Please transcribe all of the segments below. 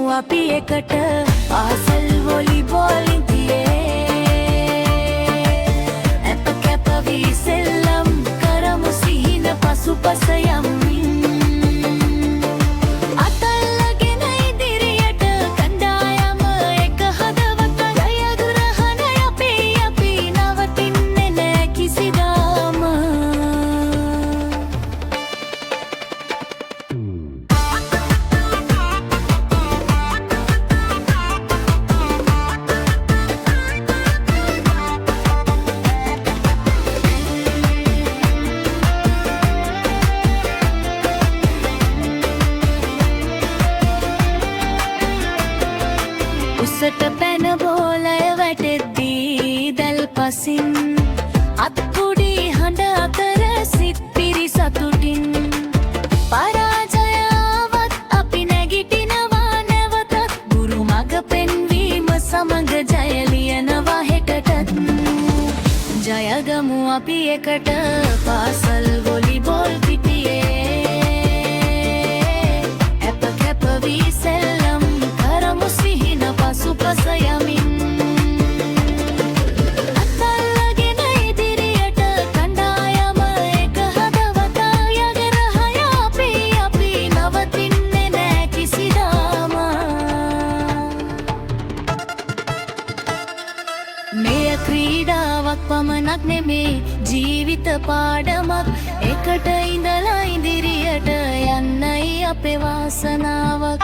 අපි එකට ආසල් වොලිබෝල් ඉදියේ අප කැප වී සෙල්ලම් කරමු සිහින පසුපස යමින් අතල්ලාගෙන ඉදිරියට කණ්ඩායම එක හදවත ජයග්‍රහණය අපි නවතින්නේ නෑ කිසිදාම උසට පැන බෝලය වැටෙද්දී දැල් පසින් අත්පුඩි හඬ අතර සිත් පිරිසතුටින් පරාජයාවත් අපි නැගිටිනවා නැවතත් ගුරු මඟ පෙන්වීම සමඟ ජය ලියනවා හෙටටත් ජයගමු අපි එකට පාසල් වොලිබෝල් පිටියේ අප කැප වී සෙල්ලම් කරමු සිහින පසුපස යමින් අතල්ලාගෙන ඉදිරියට කණ්ඩායම එක හදවත ජයග්‍රහණය අපි නවතින්නේ නෑ කිසිදාම මෙය ක්‍රීඩාවක් පමණක් නෙමේ ජීවිත පාඩමක් එකට ඉඳලා ඉදිරියට යන්නයි අපේ වාසනාවක්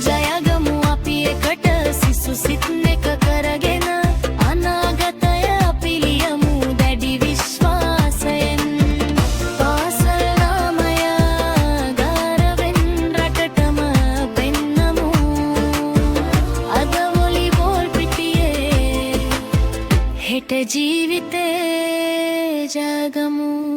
ජයගමු අපි එකට සිසු සිත් එක කරගෙන අනාගතය අපි ලියමු දැඩි විශ්වාසයෙන් පාසල් නාමය ගෞරවෙන් රටටම පෙන්නමු අද වොලිබෝල් පිටියේ හෙට ජීවිතේ ජයගමු